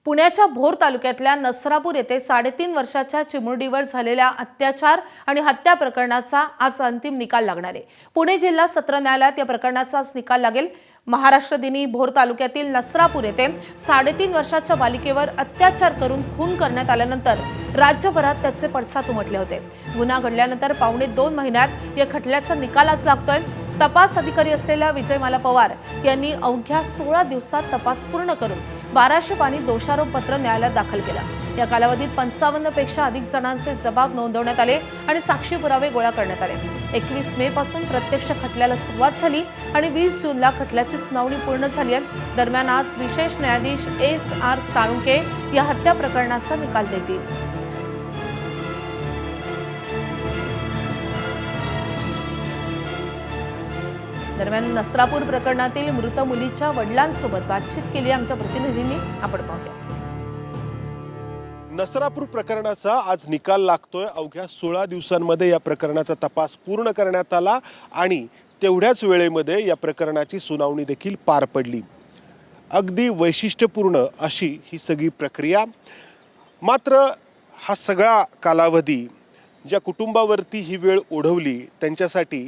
पुण्याच्या भोर तालुक्यातल्या नसरापूर येथे 3.5 वर्षाच्या चिमुरडीवर झालेल्या अत्याचार आणि हत्या प्रकरणाचा आज अंतिम निकाल लागणार आहे। पुणे जिल्हा सत्र न्यायालयात या प्रकरणाचा आज निकाल लागेल। महाराष्ट्र दिनी भोर तालुक्यातील नसरापूर येथे 3.5 वर्षाच्या बालिकेवर अत्याचार करून खून करण्यात आल्यानंतर राज्यभरात त्याचे पडसाद उमटले होते। गुन्हा घडल्यानंतर पावणे 2 महिन्यात या खटल्याचा निकाल आज लागतोय। तपास अधिकारी असलेल्या विजयमाला पवार यांनी अवघ्या 16 दिवसात तपास पूर्ण करून 1200 पानी दोषारोप पत्र न्यायालयात दाखल केलं। या कालावधीत 55 पेक्षा अधिक जणांचे जबाब नोंदवण्यात आले आणि साक्षी पुरावे गोळा करण्यात आले। 21 मे पासून प्रत्यक्ष खटल्याला सुरुवात झाली आणि 20 जूनला खटल्याची सुनावणी पूर्ण झाली आहे। दरम्यान आज विशेष न्यायाधीश एस.आर. साळुंके या हत्या प्रकरणाचा निकाल देतील। दरम्यान नसरापूर प्रकरणातील मृत मुलीच्या वडिलांसोबत बातचीत केली आमच्या प्रतिनिधींनी, आपण पाहूया। नसरापूर प्रकरणाचा आज निकाल लागतोय। अवघ्या 16 दिवसांमध्ये या प्रकरणाचा तपास पूर्ण करण्यात आला आणि तेवढ्याच वेळेमध्ये या प्रकरणाची सुनावणी देखील पार पडली। अगदी वैशिष्ट्यपूर्ण अशी ही सगळी प्रक्रिया। मात्र हा सगळा कालावधी ज्या कुटुंबावरती ही वेळ ओढवली त्यांच्यासाठी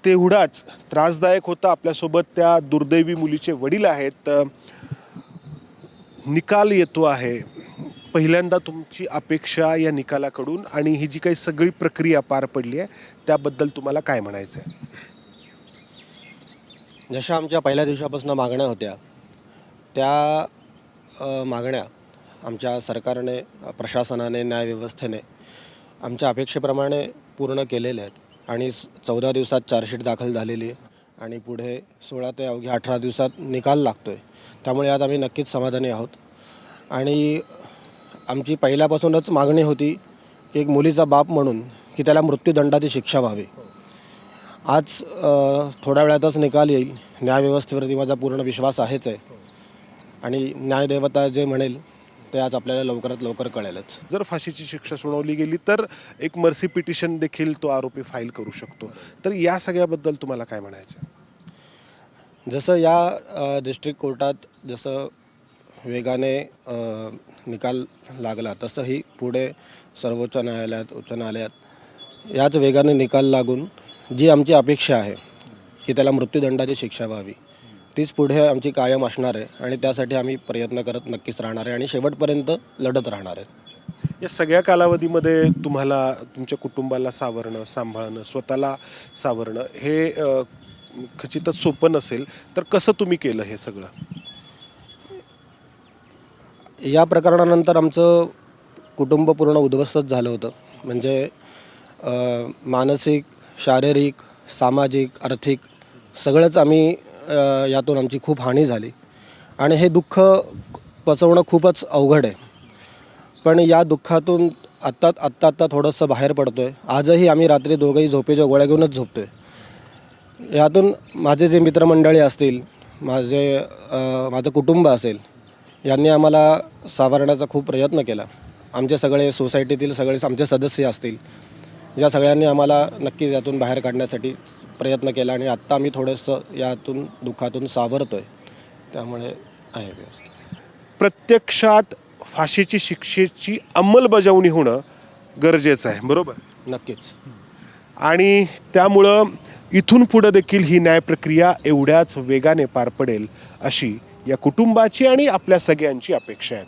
तेवढाच त्रासदायक होता। आपल्यासोबत त्या दुर्दैवी मुलीचे वडील आहेत। निकाल येतो आहे, पहिल्यांदा तुमची अपेक्षा या निकालाकडून आणि ही जी काही सगळी प्रक्रिया पार पडली आहे त्याबद्दल तुम्हाला काय म्हणायचं आहे? जशा आमच्या पहिल्या दिवसापासून मागण्या होत्या त्या मागण्या आमच्या सरकारने, प्रशासनाने, न्यायव्यवस्थेने आमच्या अपेक्षेप्रमाणे पूर्ण केलेल्या आहेत आणि 14 दिवसात चार्जशीट दाखल झालेली आहे आणि पुढे 16 ते अवघ्या 18 दिवसात निकाल लागतो आहे। त्यामुळे आज आम्ही नक्कीच समाधानी आहोत आणि आमची पहिल्यापासूनच मागणी होती की एक मुलीचा बाप म्हणून की त्याला मृत्यूदंडाची शिक्षा व्हावी। आज थोड्या वेळातच निकाल येईल। न्यायव्यवस्थेवरती माझा पूर्ण विश्वास आहेच आहे आणि न्यायदेवता जे म्हणेल ते आज आपल्याला लवकरात लवकर कळेलच। जर फाशीची शिक्षा सुनावली गेली तर एक मर्सी पिटिशन देखील तो आरोपी फाईल करू शकतो, तर या सगळ्याबद्दल तुम्हाला काय म्हणायचं? जसं या डिस्ट्रिक्ट कोर्टात जसं वेगाने निकाल लागला तसंही पुढे सर्वोच्च न्यायालयात, उच्च न्यायालयात याच वेगाने निकाल लागून जी आमची अपेक्षा आहे की त्याला मृत्यूदंडाची शिक्षा व्हावी तीच पुढे आमची कायम असणार आहे आणि त्यासाठी आम्ही प्रयत्न करत नक्कीच राहणार आहे आणि शेवटपर्यंत लढत राहणार आहे। या सगळ्या कालावधीमध्ये तुम्हाला तुमच्या कुटुंबाला सावरणं, सांभाळणं, स्वतःला सावरणं हे खचितच सोपं नसेल, तर कसं तुम्ही केलं हे सगळं? या प्रकरणानंतर आमचं कुटुंब पूर्ण उद्ध्वस्तच झालं होतं। म्हणजे मानसिक, शारीरिक, सामाजिक, आर्थिक सगळंच आम्ही यातून आमची खूप हानी झाली आणि हे दुःख पचवणं खूपच अवघड आहे। पण या दुःखातून आत्ता थोडंसं बाहेर पडतो आहे। आजही आम्ही रात्री दोघंही झोपेच्या गोळ्या घेऊनच झोपतो आहे। यातून माझे जे मित्रमंडळी असतील, माझं कुटुंब असेल, यांनी आम्हाला सावरण्याचा खूप प्रयत्न केला। आमचे सगळे सोसायटीतील सगळे आमचे सदस्य असतील, या सगळ्यांनी आम्हाला नक्कीच यातून बाहेर काढण्यासाठी प्रयत्न केला आणि आत्ता आम्ही थोडंसं यातून दुःखातून सावरतो आहे। त्यामुळे आहे व्यवस्था। प्रत्यक्षात फाशीची शिक्षेची अंमलबजावणी होणं गरजेचं आहे, बरोबर? नक्कीच। आणि त्यामुळं इथून पुढं देखील ही न्यायप्रक्रिया एवढ्याच वेगाने पार पडेल अशी या कुटुंबाची आणि आपल्या सगळ्यांची अपेक्षा आहे।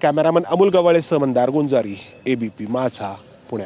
कॅमेरामन अमोल गवाळेसह मंदार गुंजारी, ABP माझा, पुणे।